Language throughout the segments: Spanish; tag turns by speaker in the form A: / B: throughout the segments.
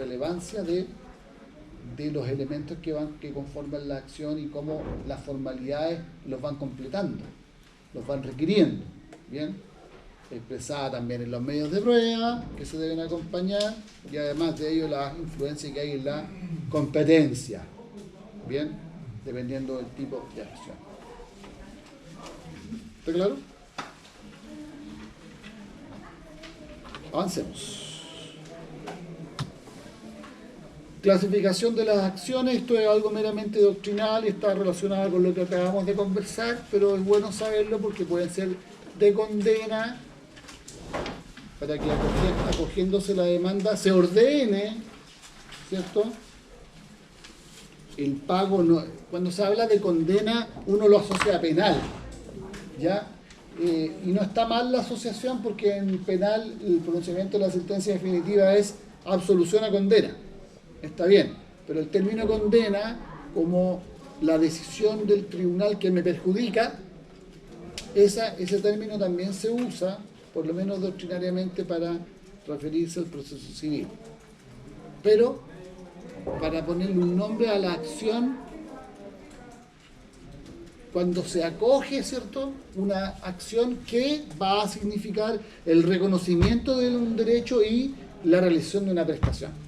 A: relevancia de los elementos que conforman la acción y cómo las formalidades los van completando, los van requiriendo, ¿bien? Expresada también en los medios de prueba que se deben acompañar, y además de ello la influencia que hay en la competencia, ¿bien? Dependiendo del tipo de acción. ¿Está claro? Avancemos. Clasificación de las acciones. Esto es algo meramente doctrinal y está relacionado con lo que acabamos de conversar, pero es bueno saberlo porque pueden ser de condena, para que acogiéndose la demanda se ordene, ¿cierto?, el pago. No, cuando se habla de condena uno lo asocia a penal, ¿ya? Y no está mal la asociación, porque en penal el pronunciamiento de la sentencia definitiva es absolución a condena. Está bien, pero el término condena, como la decisión del tribunal que me perjudica, ese término también se usa, por lo menos doctrinariamente, para referirse al proceso civil. Pero para ponerle un nombre a la acción, cuando se acoge, ¿cierto?, una acción que va a significar el reconocimiento de un derecho y la realización de una prestación.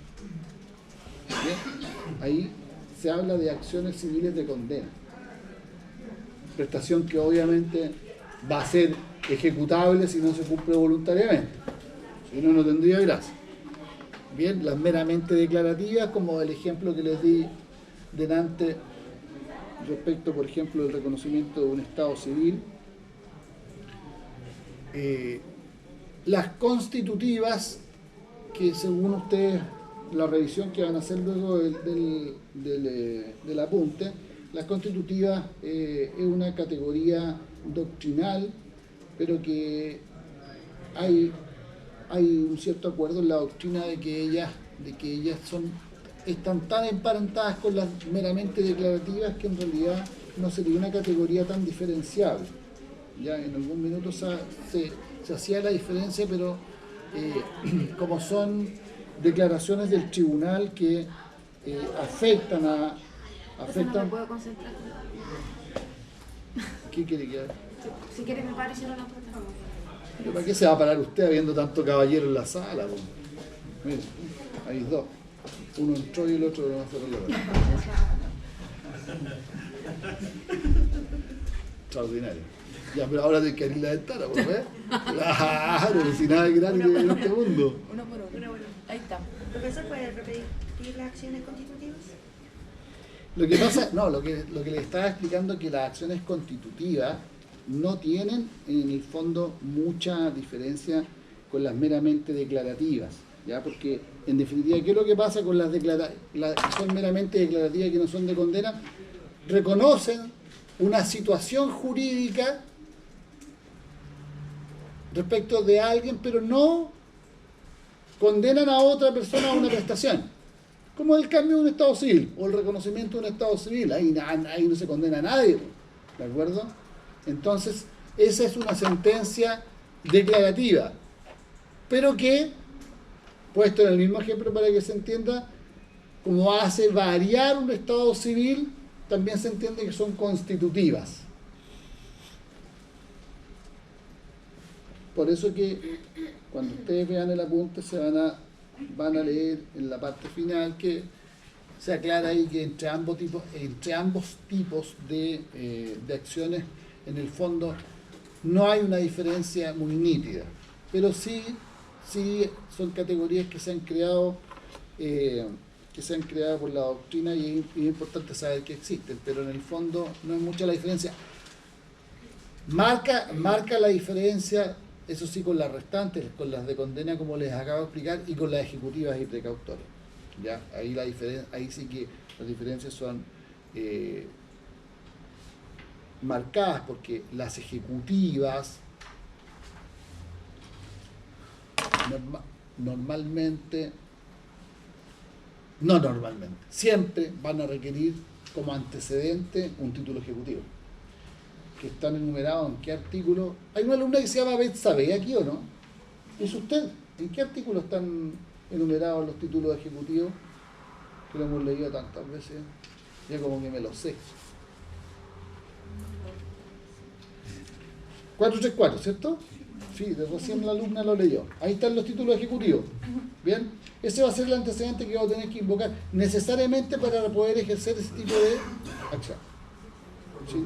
A: ¿Bien? Ahí se habla de acciones civiles de condena. Prestación que obviamente va a ser ejecutable si no se cumple voluntariamente. Si no, no tendría gracia. Bien, las meramente declarativas, como el ejemplo que les di delante respecto, por ejemplo, del reconocimiento de un estado civil. Las constitutivas, que según ustedes, la revisión que van a hacer luego del apunte, las constitutivas es una categoría doctrinal, pero que hay un cierto acuerdo en la doctrina de que ellas están tan emparentadas con las meramente declarativas que en realidad no sería una categoría tan diferenciable. Ya en algún minuto se hacía la diferencia, pero como son declaraciones del tribunal que afectan.
B: No me puedo concentrar.
A: ¿Qué quiere que haga?
B: Si quiere me pare y cierro la puerta.
A: ¿Pero para qué se va a parar usted habiendo tanto caballero en la sala? Mire, hay dos. Uno entró y el otro no cerró la puerta. Extraordinario. Ya, pero ahora hay que abrir la ventana, ¿por qué? Claro, si nada es grande en este mundo.
B: Uno por uno. Ahí está.
C: ¿Profesor puede repetir las acciones constitutivas?
A: Lo que pasa, no, lo que le estaba explicando es que las acciones constitutivas no tienen en el fondo mucha diferencia con las meramente declarativas, ¿ya? Porque en definitiva, ¿qué es lo que pasa con las que son meramente declarativas y que no son de condena? Reconocen una situación jurídica respecto de alguien, pero no condenan a otra persona a una prestación, como el cambio de un estado civil o el reconocimiento de un estado civil. Ahí no se condena a nadie, ¿de acuerdo? Entonces, esa es una sentencia declarativa, pero que, puesto en el mismo ejemplo para que se entienda, como hace variar un estado civil, también se entiende que son constitutivas. Por eso que cuando ustedes vean el apunte van a leer en la parte final que se aclara ahí que entre ambos tipos de acciones, en el fondo no hay una diferencia muy nítida, pero sí son categorías que se han creado por la doctrina, y es importante saber que existen, pero en el fondo no es mucha la diferencia. Marca la diferencia, eso sí, con las restantes, con las de condena, como les acabo de explicar, y con las ejecutivas y precautorias. ¿Ya? Ahí sí que las diferencias son marcadas, porque las ejecutivas siempre van a requerir como antecedente un título ejecutivo, que están enumerados en qué artículo. Hay una alumna que se llama Betsabe aquí, ¿o no? ¿Es usted? ¿En qué artículo están enumerados en los títulos ejecutivos, que lo hemos leído tantas veces, ya como que me lo sé. 434, ¿cierto? Sí, de recién la alumna lo leyó. Ahí están los títulos ejecutivos. ¿Bien? Ese va a ser el antecedente que vamos a tener que invocar necesariamente para poder ejercer ese tipo de acción. ¿Sí?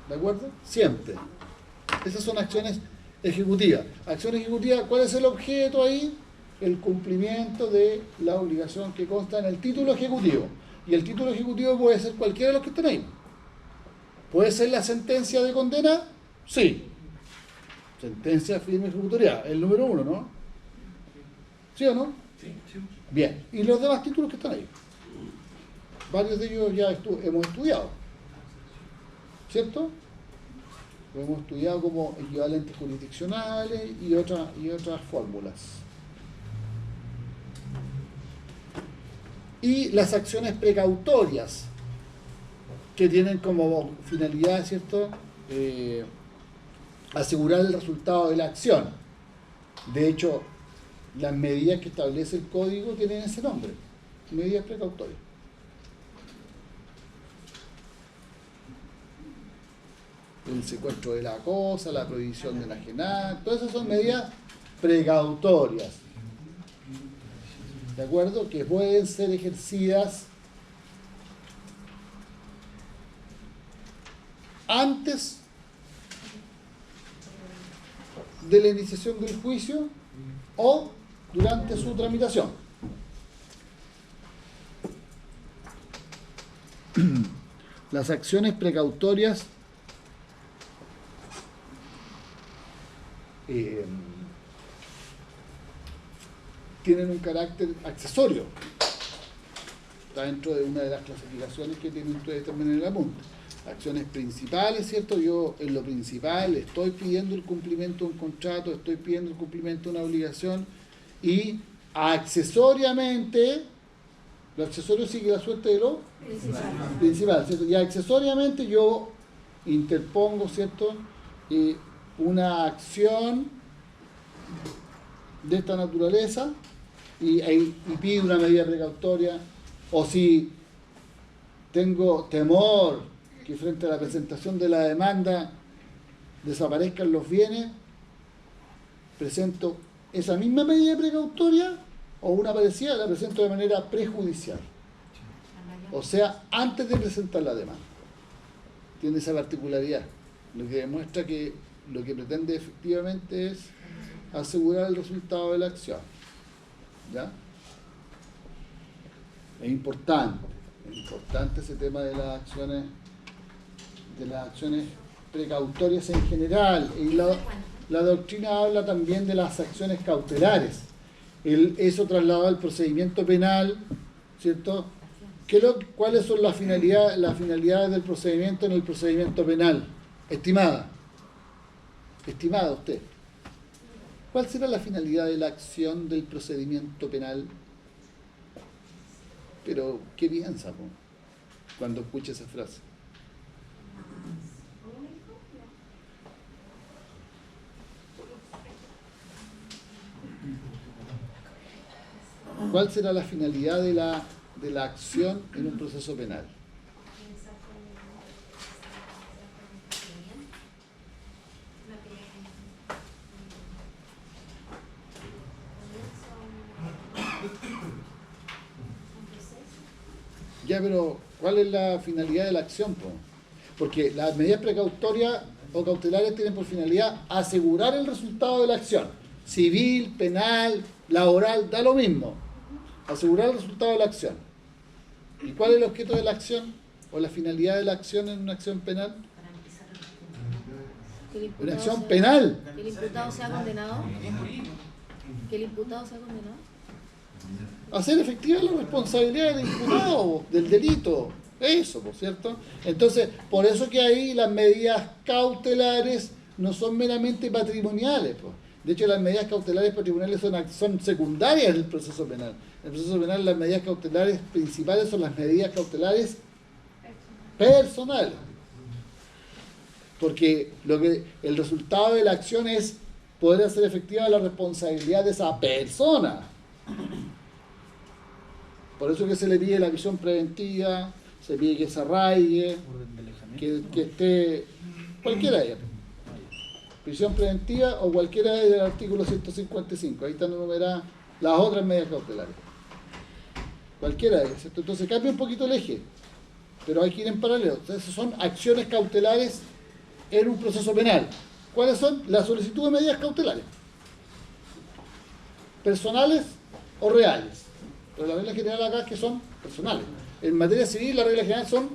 A: ¿De acuerdo? Siempre. Esas son acciones ejecutivas. Acción ejecutiva, ¿cuál es el objeto ahí? El cumplimiento de la obligación que consta en el título ejecutivo. Y el título ejecutivo puede ser cualquiera de los que están ahí. ¿Puede ser la sentencia de condena? Sí. Sentencia firme ejecutoria, el número 1, ¿no? ¿Sí o no?
D: Sí.
A: Bien. ¿Y los demás títulos que están ahí? Varios de ellos ya hemos estudiado. ¿Cierto? Lo hemos estudiado como equivalentes jurisdiccionales y otras fórmulas. Y las acciones precautorias, que tienen como finalidad, ¿cierto?, asegurar el resultado de la acción. De hecho, las medidas que establece el código tienen ese nombre, medidas precautorias. El secuestro de la cosa, la prohibición de enajenar, todas esas son medidas precautorias, ¿de acuerdo? Que pueden ser ejercidas antes de la iniciación del juicio o durante su tramitación. Las acciones precautorias tienen un carácter accesorio. Está dentro de una de las clasificaciones que tienen ustedes también en el apunte. Acciones principales, ¿cierto? Yo en lo principal estoy pidiendo el cumplimiento de un contrato, estoy pidiendo el cumplimiento de una obligación, y accesoriamente, lo accesorio sigue la suerte de lo principal, ¿cierto? Y accesoriamente yo interpongo, ¿cierto?, una acción de esta naturaleza y pido una medida precautoria, o si tengo temor que frente a la presentación de la demanda desaparezcan los bienes, presento esa misma medida precautoria o una parecida, la presento de manera prejudicial, o sea, antes de presentar la demanda. Tiene esa particularidad, lo que demuestra que lo que pretende efectivamente es asegurar el resultado de la acción. ¿Ya? Es importante ese tema de las acciones precautorias en general. Y la doctrina habla también de las acciones cautelares. Eso trasladado al procedimiento penal, ¿cierto? ¿Cuáles son las finalidades del procedimiento en el procedimiento penal? Estimada usted, ¿cuál será la finalidad de la acción del procedimiento penal? Pero, ¿qué piensa cuando escucha esa frase? ¿Cuál será la finalidad de la acción en un proceso penal? Ya, pero ¿cuál es la finalidad de la acción? Porque las medidas precautorias o cautelares tienen por finalidad asegurar el resultado de la acción. Civil, penal, laboral, da lo mismo. Asegurar el resultado de la acción. ¿Y cuál es el objeto de la acción? ¿O la finalidad de la acción en una acción penal? Una acción penal.
B: Que el imputado sea condenado. Que el imputado sea condenado.
A: Hacer efectiva la responsabilidad del imputado, del delito. Eso, por cierto. Entonces, por eso que ahí las medidas cautelares no son meramente patrimoniales. De hecho, las medidas cautelares patrimoniales son secundarias en el proceso penal. En el proceso penal las medidas cautelares principales son las medidas cautelares personales. Porque el resultado de la acción es poder hacer efectiva la responsabilidad de esa persona. Por eso que se le pide la visión preventiva, se pide que se arraigue,
D: Orden de alejamiento.
A: que esté cualquiera de ellas. Prisión preventiva o cualquiera del artículo 155. Ahí están enumeradas las otras medidas cautelares. Cualquiera de ellas, ¿cierto? Entonces cambia un poquito el eje, pero hay que ir en paralelo. Entonces son acciones cautelares en un proceso penal. ¿Cuáles son? La solicitud de medidas cautelares. Personales o reales. Pero la regla general acá es que son personales. En materia civil la regla general son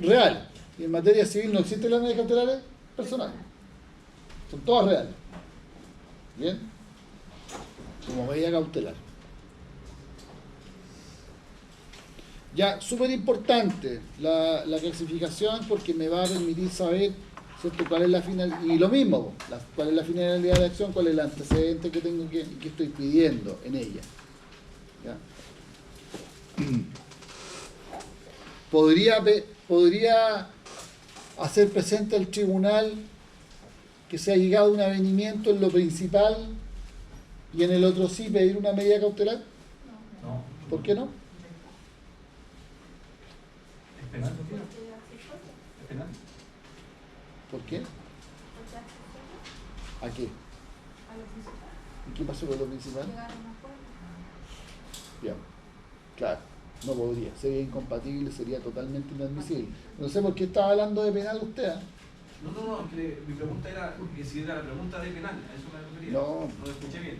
A: reales. Y en materia civil no existen las medidas cautelares personales. Son todas reales. ¿Bien? Como medida cautelar. Ya, súper importante la clasificación porque me va a permitir saber, ¿cierto?, cuál es la finalidad. Y lo mismo, cuál es la finalidad de la acción, cuál es el antecedente que tengo que estoy pidiendo en ella. ¿Ya? Podría hacer presente al tribunal que se ha llegado a un avenimiento en lo principal y en el otro sí pedir una medida cautelar.
D: No.
A: ¿Por qué no?
D: ¿Es penal? ¿Es penal?
A: ¿Por qué? ¿A qué? ¿Y qué pasó con lo principal? Ya, claro, no podría, sería incompatible, sería totalmente inadmisible. No sé por qué estaba hablando de penal usted, ¿eh?
E: No, mi pregunta era que si era la pregunta de penal, a eso me refería.
A: No.
E: No lo escuché bien.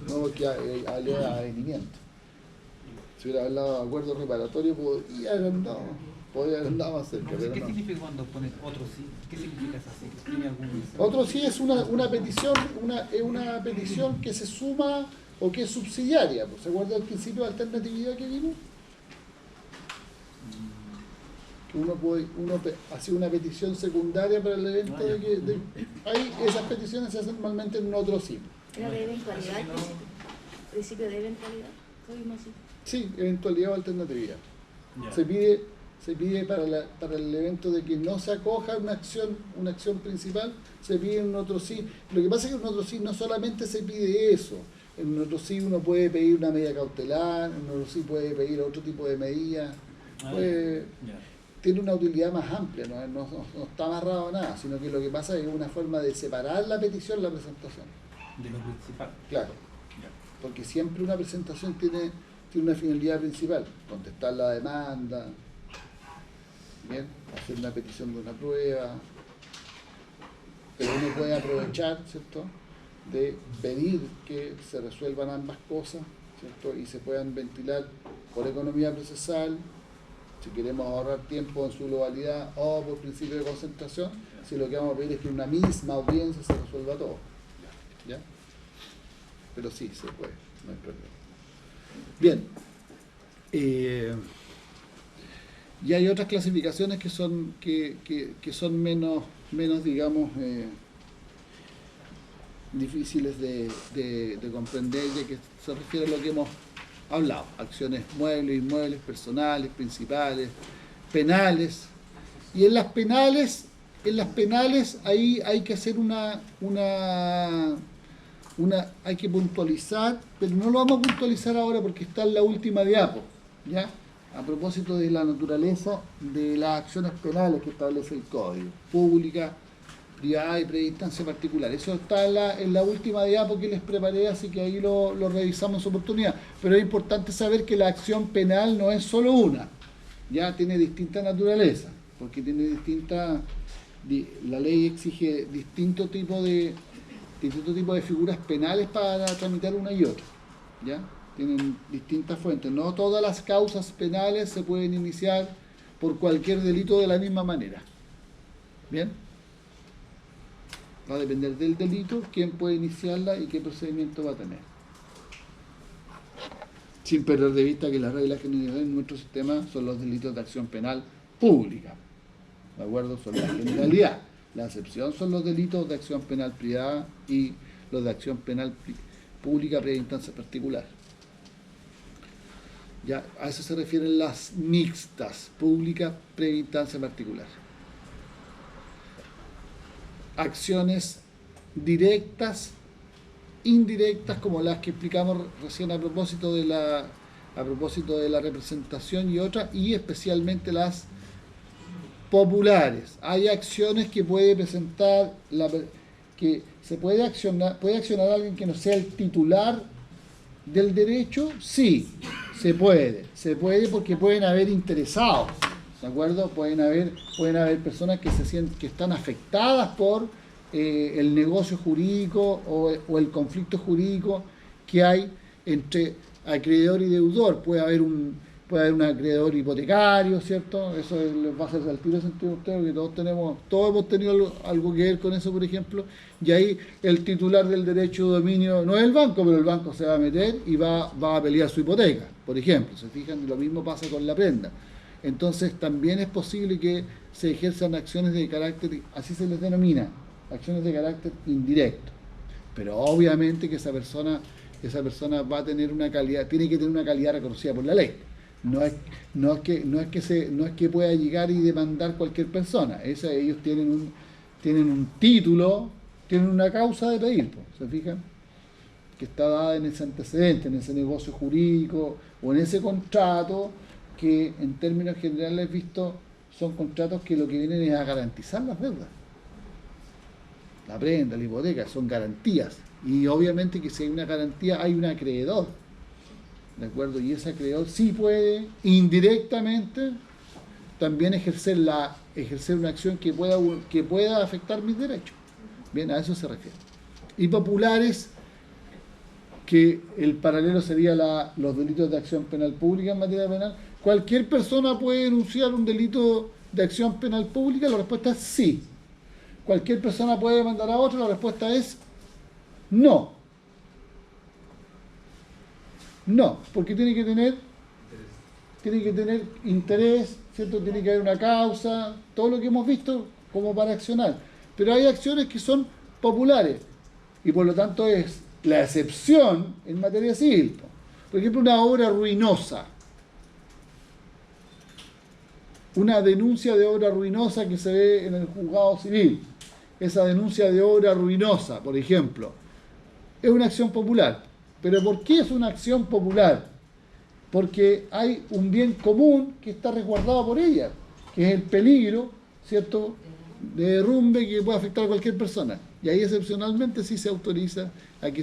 A: No, porque hablé de avenimiento. Si hubiera hablado de acuerdo reparatorio, podría haber andado más cerca.
D: Entonces,
A: Pero
D: ¿qué
A: no.
D: significa cuando pones otro sí? ¿Qué significa eso así? ¿Tiene algún...
A: Otro sí es una petición, es una petición que se suma o que es subsidiaria. ¿Se acuerda del principio de alternatividad que vimos? Que uno hace una petición secundaria para el evento de que ahí esas peticiones se hacen normalmente en otro sí.
B: Era de eventualidad el principio. Principio de eventualidad. Lo vimos así.
A: Sí, eventualidad o alternatividad.
D: Ya.
A: Se pide para el evento de que no se acoja una acción principal, se pide un otro sí. Lo que pasa es que en un otro sí no solamente se pide eso. En un otro sí uno puede pedir una medida cautelar, en un otro sí puede pedir otro tipo de medida. Tiene una utilidad más amplia, no está amarrado a nada, sino que lo que pasa es una forma de separar la petición de la presentación.
D: De lo principal.
A: Claro,
D: Ya.
A: porque siempre una presentación tiene una finalidad principal, contestar la demanda, bien, hacer una petición de una prueba, pero uno puede aprovechar, ¿cierto?, de pedir que se resuelvan ambas cosas, ¿cierto?, y se puedan ventilar por economía procesal, si queremos ahorrar tiempo en su globalidad o por principio de concentración, si lo que vamos a pedir es que en una misma audiencia se resuelva todo. ¿Ya? Pero sí, se puede, no hay problema. Bien. Y hay otras clasificaciones que son menos digamos, difíciles de comprender, ya que se refiere a lo que hemos hablado: acciones muebles, inmuebles, personales, principales, penales. Y en las penales ahí hay que hacer hay que puntualizar, pero no lo vamos a puntualizar ahora porque está en la última diapo, ¿ya? A propósito de la naturaleza de las acciones penales que establece el Código: pública, privada y previa instancia particular. Eso está en la última diapo que les preparé, así que ahí lo revisamos en su oportunidad. Pero es importante saber que la acción penal no es solo una, ya tiene distinta naturaleza, porque tiene la ley exige distinto tipo de figuras penales para tramitar una y otra, ¿ya? Tienen distintas fuentes. No todas las causas penales se pueden iniciar por cualquier delito de la misma manera. ¿Bien? Va a depender del delito, quién puede iniciarla y qué procedimiento va a tener. Sin perder de vista que las reglas generales en nuestro sistema son los delitos de acción penal pública. ¿De acuerdo? Son la generalidad. La excepción son los delitos de acción penal privada y los de acción penal pública previa instancia particular. Ya, a eso se refieren las mixtas, pública previa instancia particular. Acciones directas indirectas como las que explicamos recién a propósito de la representación y otras, y especialmente las populares. Hay acciones que puede presentar que se puede accionar alguien que no sea el titular del derecho. Sí, se puede porque pueden haber interesados, ¿de acuerdo? Pueden haber personas que que están afectadas por el negocio jurídico o el conflicto jurídico que hay entre acreedor y deudor. Puede haber un acreedor hipotecario, ¿cierto? Eso les va a hacer al tiro sentido a ustedes, porque todos hemos tenido algo que ver con eso, por ejemplo, y ahí el titular del derecho de dominio no es el banco, pero el banco se va a meter y va a pelear su hipoteca, por ejemplo. ¿Se fijan? Lo mismo pasa con la prenda. Entonces también es posible que se ejerzan acciones de carácter, así se les denomina, acciones de carácter indirecto. Pero obviamente que esa persona va a tener una calidad, tiene que tener una calidad reconocida por la ley. No es que pueda llegar y demandar cualquier persona. Ellos tienen un título, tienen una causa de pedir, ¿se fijan? Que está dada en ese antecedente, en ese negocio jurídico o en ese contrato que en términos generales visto son contratos que lo que vienen es a garantizar las deudas. La prenda, la hipoteca, son garantías. Y obviamente que si hay una garantía hay un acreedor, ¿de acuerdo? Y ese acreedor sí puede indirectamente también ejercer una acción que pueda afectar mis derechos. Bien, a eso se refiere. Y populares, que el paralelo sería los delitos de acción penal pública en materia penal. ¿Cualquier persona puede denunciar un delito de acción penal pública? La respuesta es sí. ¿Cualquier persona puede demandar a otro? La respuesta es no. No, porque tiene que tener interés, ¿cierto? Tiene que haber una causa, todo lo que hemos visto como para accionar. Pero hay acciones que son populares y por lo tanto es la excepción en materia civil. Por ejemplo, una obra ruinosa. Una denuncia de obra ruinosa que se ve en el juzgado civil. Esa denuncia de obra ruinosa, por ejemplo, es una acción popular. ¿Pero por qué es una acción popular? Porque hay un bien común que está resguardado por ella, que es el peligro, ¿cierto?, de derrumbe que puede afectar a cualquier persona. Y ahí excepcionalmente sí se autoriza a que